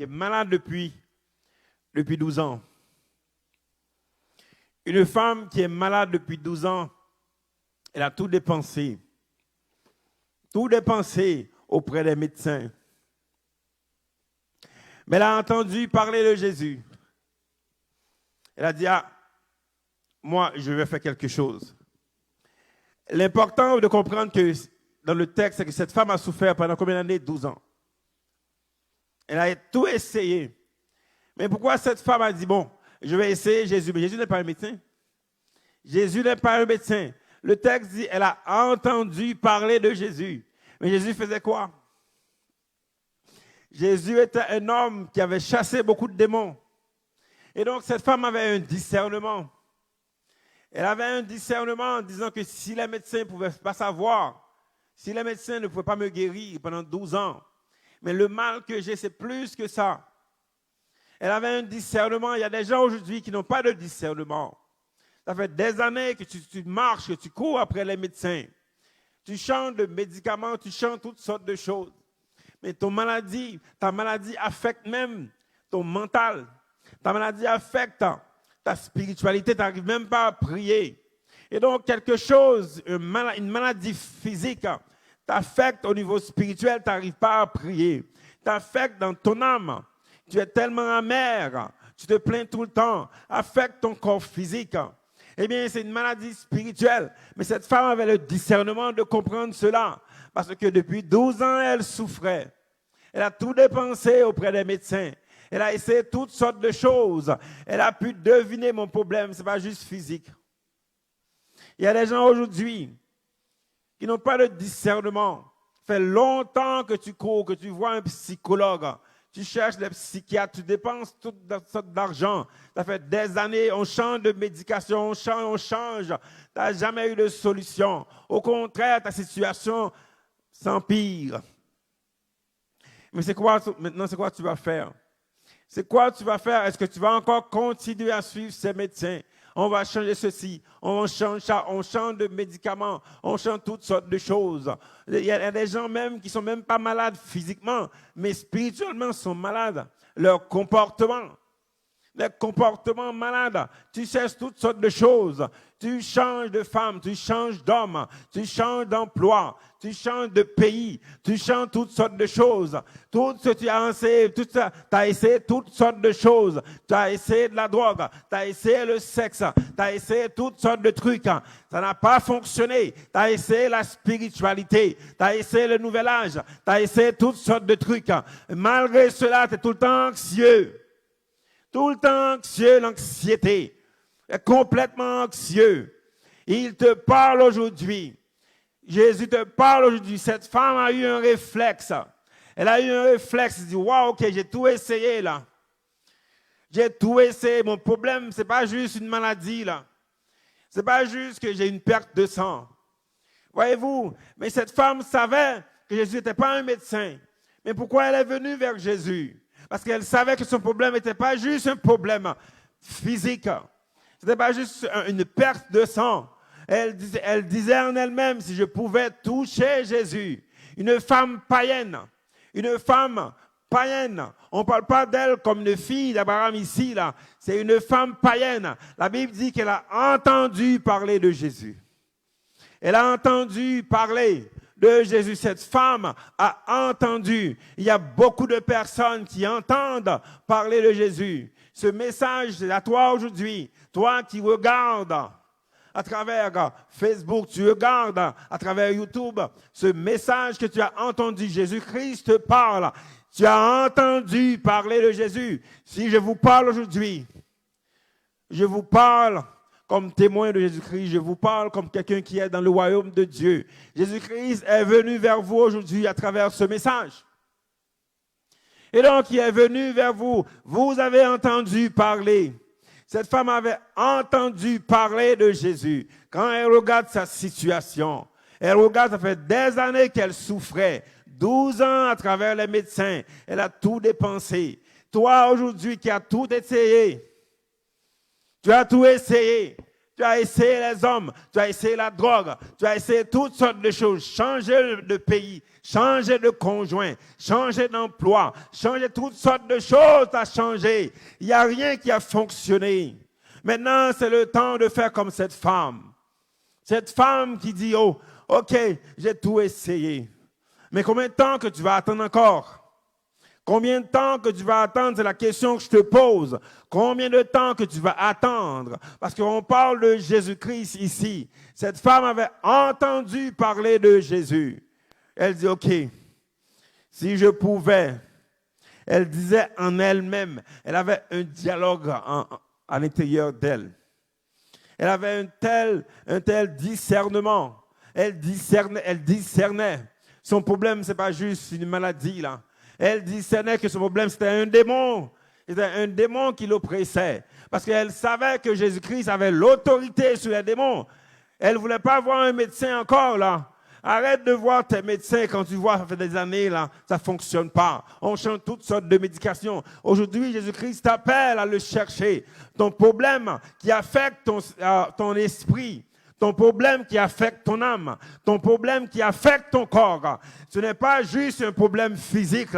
malade depuis 12 ans. Une femme qui est malade depuis 12 ans, elle a tout dépensé. Tout dépensé auprès des médecins. Mais elle a entendu parler de Jésus. Elle a dit, moi, je vais faire quelque chose. L'important de comprendre que dans le texte, c'est que cette femme a souffert pendant combien d'années? 12 ans. Elle a tout essayé. Mais pourquoi cette femme a dit, bon, je vais essayer Jésus? Mais Jésus n'est pas un médecin. Jésus n'est pas un médecin. Le texte dit, elle a entendu parler de Jésus. Mais Jésus faisait quoi? Jésus était un homme qui avait chassé beaucoup de démons. Et donc, cette femme avait un discernement. Elle avait un discernement en disant que si les médecins ne pouvaient pas savoir, si les médecins ne pouvaient pas me guérir pendant 12 ans, mais le mal que j'ai, c'est plus que ça. Elle avait un discernement. Il y a des gens aujourd'hui qui n'ont pas de discernement. Ça fait des années que tu marches, que tu cours après les médecins. Tu changes de médicaments, tu changes toutes sortes de choses. Mais ta maladie affecte même ton mental. Ta maladie affecte ta spiritualité, tu n'arrives même pas à prier. Et donc, quelque chose, une maladie physique, t'affecte au niveau spirituel, tu n'arrives pas à prier. T'affecte dans ton âme. Tu es tellement amer, tu te plains tout le temps. Affecte ton corps physique. Eh bien, c'est une maladie spirituelle. Mais cette femme avait le discernement de comprendre cela. Parce que depuis 12 ans, elle souffrait. Elle a tout dépensé auprès des médecins. Elle a essayé toutes sortes de choses. Elle a pu deviner mon problème. Ce n'est pas juste physique. Il y a des gens aujourd'hui qui n'ont pas de discernement. Ça fait longtemps que tu cours, que tu vois un psychologue. Tu cherches des psychiatres, tu dépenses toute sorte d'argent. Ça fait des années, on change de médication, on change. Tu n'as jamais eu de solution. Au contraire, ta situation s'empire. Mais maintenant, c'est quoi tu vas faire? C'est quoi tu vas faire? Est-ce que tu vas encore continuer à suivre ces médecins? On va changer ceci, on change ça, on change de médicaments, on change toutes sortes de choses. Il y a des gens même qui ne sont même pas malades physiquement, mais spirituellement sont malades. Leur comportement les comportements malades, tu cesses toutes sortes de choses. Tu changes de femme, tu changes d'homme, tu changes d'emploi, tu changes de pays, tu changes toutes sortes de choses. Tout ce que tu as essayé, tu as essayé toutes sortes de choses. Tu as essayé de la drogue, tu as essayé le sexe, tu as essayé toutes sortes de trucs. Ça n'a pas fonctionné. Tu as essayé la spiritualité, tu as essayé le nouvel âge, tu as essayé toutes sortes de trucs. Malgré cela, tu es tout le temps anxieux. Tout le temps anxieux, l'anxiété. Est complètement anxieux. Il te parle aujourd'hui. Jésus te parle aujourd'hui. Cette femme a eu un réflexe. Elle a eu un réflexe. Elle dit, waouh, ok, j'ai tout essayé là. J'ai tout essayé. Mon problème, c'est pas juste une maladie là. C'est pas juste que j'ai une perte de sang. Voyez-vous, mais cette femme savait que Jésus n'était pas un médecin. Mais pourquoi elle est venue vers Jésus? Parce qu'elle savait que son problème n'était pas juste un problème physique. Ce n'était pas juste une perte de sang. Elle disait en elle-même, si je pouvais toucher Jésus. Une femme païenne. Une femme païenne. On ne parle pas d'elle comme une fille d'Abraham ici, là. C'est une femme païenne. La Bible dit qu'elle a entendu parler de Jésus. Elle a entendu parler de Jésus. Cette femme a entendu. Il y a beaucoup de personnes qui entendent parler de Jésus. Ce message, c'est à toi aujourd'hui. Toi qui regardes à travers Facebook, tu regardes à travers YouTube, ce message que tu as entendu, Jésus-Christ te parle. Tu as entendu parler de Jésus. Si je vous parle aujourd'hui, je vous parle comme témoin de Jésus-Christ, je vous parle comme quelqu'un qui est dans le royaume de Dieu. Jésus-Christ est venu vers vous aujourd'hui à travers ce message. Et donc, il est venu vers vous. Vous avez entendu parler. Cette femme avait entendu parler de Jésus. Quand elle regarde sa situation, elle regarde, ça fait des années qu'elle souffrait. 12 ans à travers les médecins. Elle a tout dépensé. Toi, aujourd'hui, qui as tout essayé, tu as tout essayé. Tu as essayé les hommes, tu as essayé la drogue, tu as essayé toutes sortes de choses. Changer de pays, changer de conjoint, changer d'emploi, changer toutes sortes de choses, tu as changé. Il n'y a rien qui a fonctionné. Maintenant, c'est le temps de faire comme cette femme. Cette femme qui dit, oh, ok, j'ai tout essayé. Mais combien de temps que tu vas attendre encore? Combien de temps que tu vas attendre? C'est la question que je te pose. Combien de temps que tu vas attendre? Parce qu'on parle de Jésus-Christ ici. Cette femme avait entendu parler de Jésus. Elle dit, ok, si je pouvais. Elle disait en elle-même. Elle avait un dialogue à l'intérieur d'elle. Elle avait un tel discernement. Elle discernait. Son problème, c'est pas juste une maladie, là. Elle discernait que son problème, c'était un démon. C'était un démon qui l'oppressait. Parce qu'elle savait que Jésus-Christ avait l'autorité sur les démons. Elle ne voulait pas voir un médecin encore, là. Arrête de voir tes médecins quand tu vois, ça fait des années, là, ça ne fonctionne pas. On change toutes sortes de médications. Aujourd'hui, Jésus-Christ t'appelle à le chercher. Ton problème qui affecte ton esprit, ton problème qui affecte ton âme, ton problème qui affecte ton corps, ce n'est pas juste un problème physique,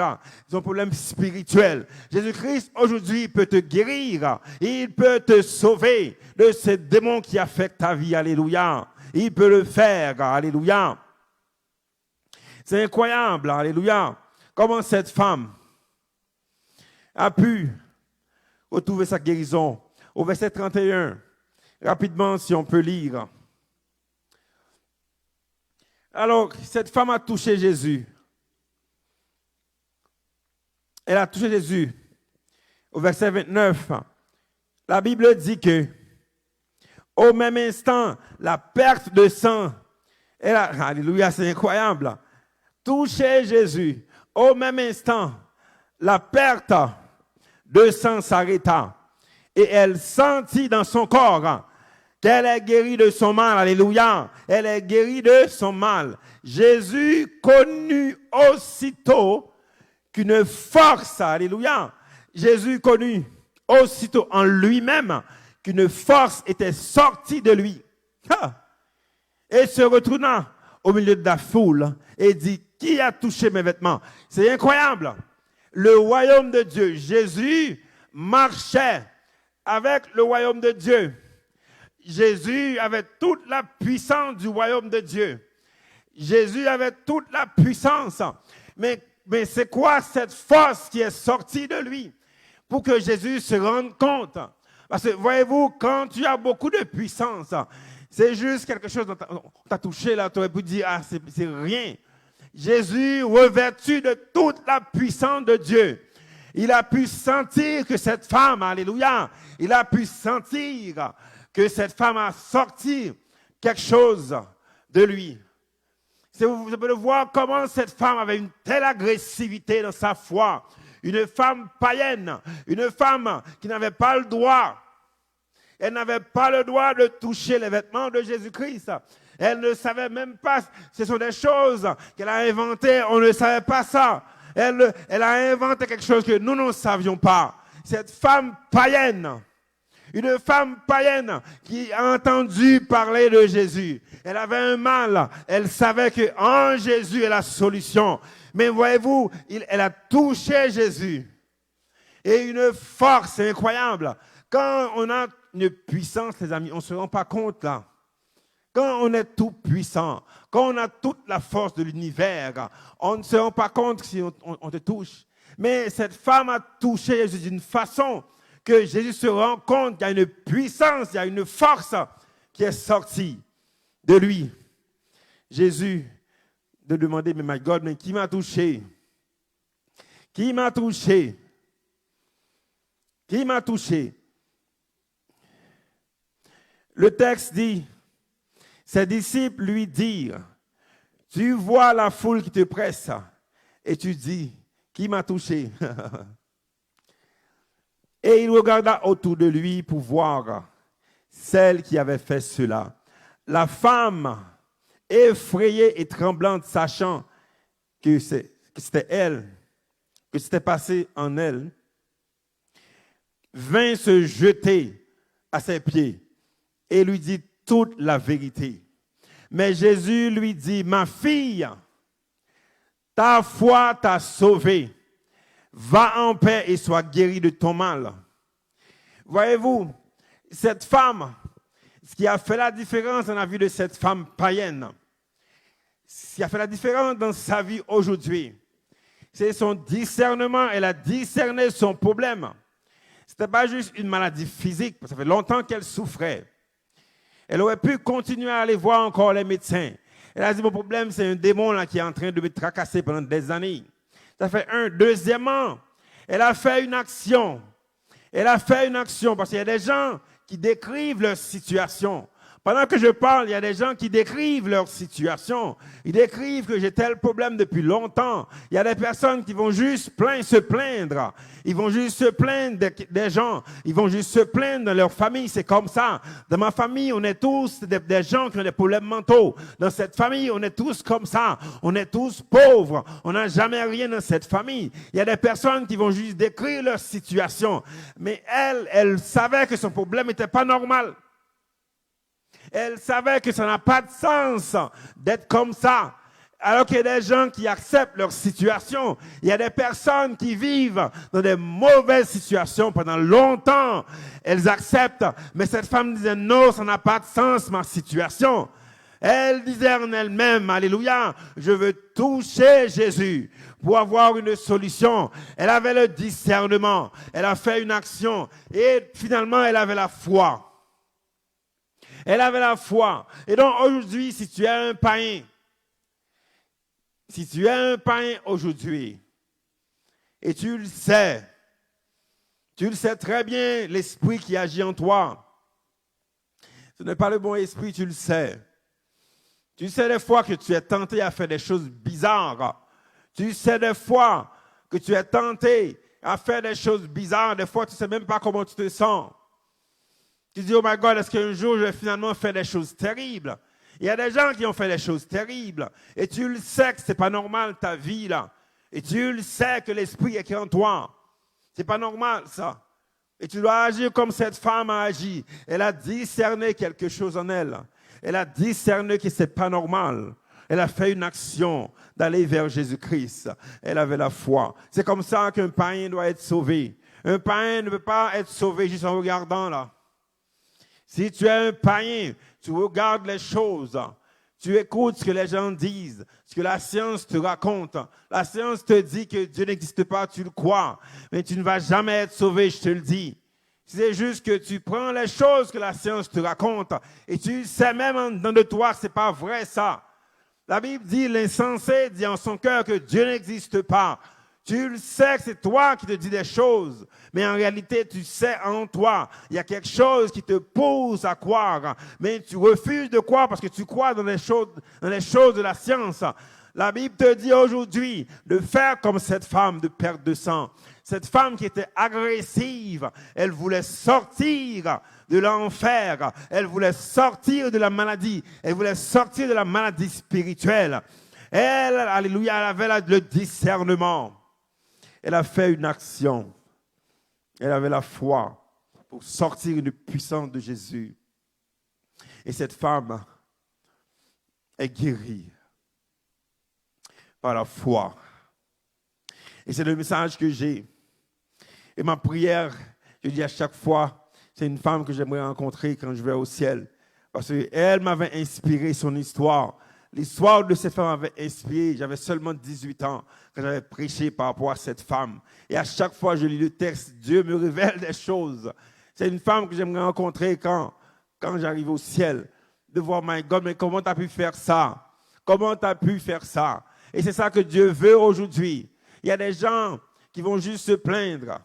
c'est un problème spirituel. Jésus-Christ, aujourd'hui, peut te guérir. Il peut te sauver de ces démons qui affectent ta vie. Alléluia. Il peut le faire. Alléluia. C'est incroyable. Alléluia. Comment cette femme a pu retrouver sa guérison. Au verset 31, rapidement, si on peut lire. Alors, cette femme a touché Jésus. Elle a touché Jésus. Au verset 29, la Bible dit que au même instant, la perte de sang, alléluia, c'est incroyable. Toucher Jésus. Au même instant, la perte de sang s'arrêta. Et elle sentit dans son corps qu'elle est guérie de son mal. Alléluia. Elle est guérie de son mal. Jésus connut aussitôt qu'une force, alléluia. Jésus connut aussitôt en lui-même qu'une force était sortie de lui. Et se retourna au milieu de la foule et dit, qui a touché mes vêtements? C'est incroyable. Le royaume de Dieu, Jésus marchait avec le royaume de Dieu. Jésus avait toute la puissance du royaume de Dieu. Jésus avait toute la puissance. Mais c'est quoi cette force qui est sortie de lui pour que Jésus se rende compte? Parce que voyez-vous, quand tu as beaucoup de puissance, c'est juste quelque chose dont tu as touché là, tu aurais pu dire, ah, c'est rien. Jésus, revêtu de toute la puissance de Dieu, il a pu sentir que cette femme, alléluia, il a pu sentir que cette femme a sorti quelque chose de lui. Vous pouvez voir comment cette femme avait une telle agressivité dans sa foi. Une femme païenne, une femme qui n'avait pas le droit. Elle n'avait pas le droit de toucher les vêtements de Jésus-Christ. Elle ne savait même pas. Ce sont des choses qu'elle a inventées. On ne savait pas ça. Elle a inventé quelque chose que nous ne savions pas. Cette femme païenne, une femme païenne qui a entendu parler de Jésus. Elle avait un mal. Elle savait qu'en Jésus est la solution. Mais voyez-vous, elle a touché Jésus. Et une force incroyable. Quand on a une puissance, les amis, on ne se rend pas compte là. Quand on est tout puissant, quand on a toute la force de l'univers, on ne se rend pas compte si on te touche. Mais cette femme a touché Jésus d'une façon que Jésus se rend compte qu'il y a une puissance, il y a une force qui est sortie de lui. Jésus de demander, mais my God, mais qui m'a touché? Qui m'a touché? Qui m'a touché? Le texte dit, ses disciples lui dirent, tu vois la foule qui te presse et tu dis, qui m'a touché? Et il regarda autour de lui pour voir celle qui avait fait cela. La femme, effrayée et tremblante, sachant que c'était elle, que c'était passé en elle, vint se jeter à ses pieds et lui dit toute la vérité. Mais Jésus lui dit, ma fille, ta foi t'a sauvée. Va en paix et sois guérie de ton mal. Voyez-vous, cette femme, ce qui a fait la différence dans la vie de cette femme païenne, ce qui a fait la différence dans sa vie aujourd'hui, c'est son discernement. Elle a discerné son problème. Ce n'était pas juste une maladie physique, parce que ça fait longtemps qu'elle souffrait. Elle aurait pu continuer à aller voir encore les médecins. Elle a dit, mon problème, c'est un démon là, qui est en train de me tracasser pendant des années. Ça fait un. Deuxièmement, elle a fait une action. Elle a fait une action parce qu'il y a des gens qui décrivent leur situation. Pendant que je parle, il y a des gens qui décrivent leur situation. Ils décrivent que j'ai tel problème depuis longtemps. Il y a des personnes qui vont juste se plaindre. Ils vont juste se plaindre des gens. Ils vont juste se plaindre de leur famille. C'est comme ça. Dans ma famille, on est tous des gens qui ont des problèmes mentaux. Dans cette famille, on est tous comme ça. On est tous pauvres. On n'a jamais rien dans cette famille. Il y a des personnes qui vont juste décrire leur situation. Mais elle savait que son problème n'était pas normal. Elle savait que ça n'a pas de sens d'être comme ça. Alors qu'il y a des gens qui acceptent leur situation. Il y a des personnes qui vivent dans des mauvaises situations pendant longtemps. Elles acceptent. Mais cette femme disait, non, ça n'a pas de sens, ma situation. Elle disait en elle-même, alléluia, je veux toucher Jésus pour avoir une solution. Elle avait le discernement. Elle a fait une action. Et finalement, elle avait la foi. Elle avait la foi. Et donc aujourd'hui, si tu es un païen aujourd'hui, et tu le sais très bien, l'esprit qui agit en toi, ce n'est pas le bon esprit, tu le sais. Tu sais des fois que tu es tenté à faire des choses bizarres. Tu sais des fois que tu es tenté à faire des choses bizarres. Des fois, tu ne sais même pas comment tu te sens. Tu dis, oh my God, est-ce qu'un jour je vais finalement faire des choses terribles? Il y a des gens qui ont fait des choses terribles. Et tu le sais que ce n'est pas normal ta vie là. Et tu le sais que l'esprit est en toi. Ce n'est pas normal ça. Et tu dois agir comme cette femme a agi. Elle a discerné quelque chose en elle. Elle a discerné que ce n'est pas normal. Elle a fait une action d'aller vers Jésus-Christ. Elle avait la foi. C'est comme ça qu'un païen doit être sauvé. Un païen ne peut pas être sauvé juste en regardant là. Si tu es un païen, tu regardes les choses, tu écoutes ce que les gens disent, ce que la science te raconte. La science te dit que Dieu n'existe pas, tu le crois, mais tu ne vas jamais être sauvé, je te le dis. C'est juste que tu prends les choses que la science te raconte et tu sais même en dedans de toi que ce n'est pas vrai ça. La Bible dit, l'insensé dit en son cœur que Dieu n'existe pas. Tu le sais que c'est toi qui te dis des choses, mais en réalité, tu sais en toi, il y a quelque chose qui te pousse à croire, mais tu refuses de croire parce que tu crois dans les choses de la science. La Bible te dit aujourd'hui de faire comme cette femme de perte de sang. Cette femme qui était agressive, elle voulait sortir de l'enfer, elle voulait sortir de la maladie, elle voulait sortir de la maladie spirituelle. Elle, alléluia, elle avait le discernement. Elle a fait une action. Elle avait la foi pour sortir une puissance de Jésus. Et cette femme est guérie par la foi. Et c'est le message que j'ai. Et ma prière, je dis à chaque fois, c'est une femme que j'aimerais rencontrer quand je vais au ciel. Parce qu'elle m'avait inspiré son histoire. L'histoire de cette femme m'avait inspiré. J'avais seulement 18 ans quand j'avais prêché par rapport à cette femme. Et à chaque fois que je lis le texte, Dieu me révèle des choses. C'est une femme que j'aimerais rencontrer quand j'arrive au ciel. De voir, my God, mais comment tu as pu faire ça? Comment tu as pu faire ça? Et c'est ça que Dieu veut aujourd'hui. Il y a des gens qui vont juste se plaindre.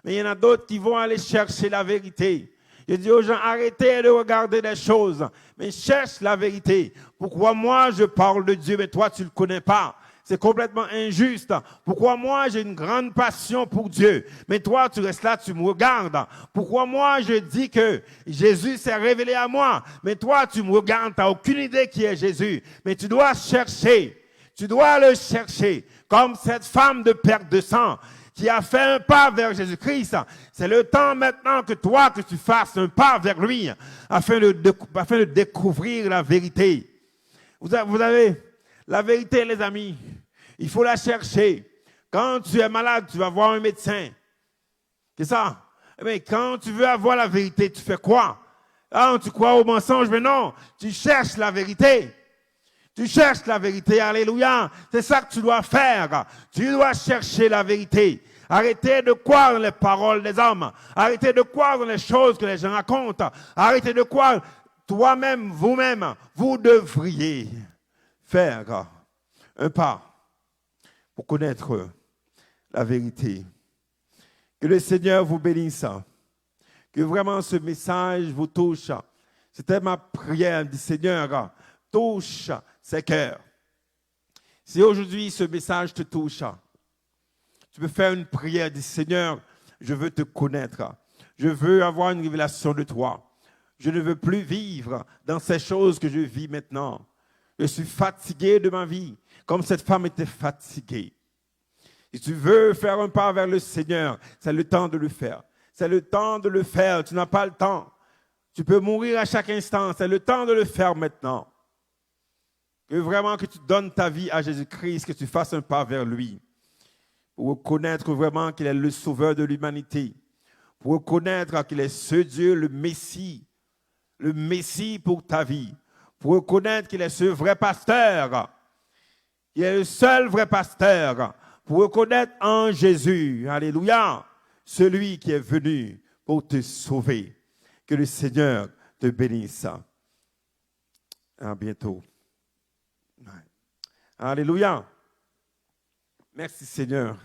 Mais il y en a d'autres qui vont aller chercher la vérité. Je dis aux gens, arrêtez de regarder des choses, mais cherche la vérité. Pourquoi moi je parle de Dieu, mais toi tu ne le connais pas? C'est complètement injuste. Pourquoi moi j'ai une grande passion pour Dieu, mais toi tu restes là, tu me regardes? Pourquoi moi je dis que Jésus s'est révélé à moi, mais toi tu me regardes, tu n'as aucune idée qui est Jésus. Mais tu dois chercher, tu dois le chercher, comme cette femme de perte de sang qui a fait un pas vers Jésus-Christ. C'est le temps maintenant que toi, que tu fasses un pas vers lui, afin de découvrir la vérité. Vous avez la vérité, les amis. Il faut la chercher. Quand tu es malade, tu vas voir un médecin. C'est ça. Mais quand tu veux avoir la vérité, tu fais quoi? Ah, tu crois au mensonge, mais non. Tu cherches la vérité. Tu cherches la vérité, alléluia. C'est ça que tu dois faire. Tu dois chercher la vérité. Arrêtez de croire dans les paroles des hommes. Arrêtez de croire dans les choses que les gens racontent. Arrêtez de croire toi-même, vous-même. Vous devriez faire un pas pour connaître la vérité. Que le Seigneur vous bénisse. Que vraiment ce message vous touche. C'était ma prière du Seigneur. Touche ses cœurs. Si aujourd'hui ce message te touche, tu peux faire une prière, dis Seigneur, je veux te connaître. Je veux avoir une révélation de toi. Je ne veux plus vivre dans ces choses que je vis maintenant. Je suis fatigué de ma vie, comme cette femme était fatiguée. Si tu veux faire un pas vers le Seigneur, c'est le temps de le faire. C'est le temps de le faire. Tu n'as pas le temps. Tu peux mourir à chaque instant. C'est le temps de le faire maintenant. Que vraiment que tu donnes ta vie à Jésus-Christ, que tu fasses un pas vers lui. Pour reconnaître vraiment qu'il est le sauveur de l'humanité. Pour reconnaître qu'il est ce Dieu, le Messie pour ta vie. Pour reconnaître qu'il est ce vrai pasteur. Il est le seul vrai pasteur. Pour reconnaître en Jésus, alléluia, celui qui est venu pour te sauver. Que le Seigneur te bénisse. À bientôt. Alléluia. Merci Seigneur.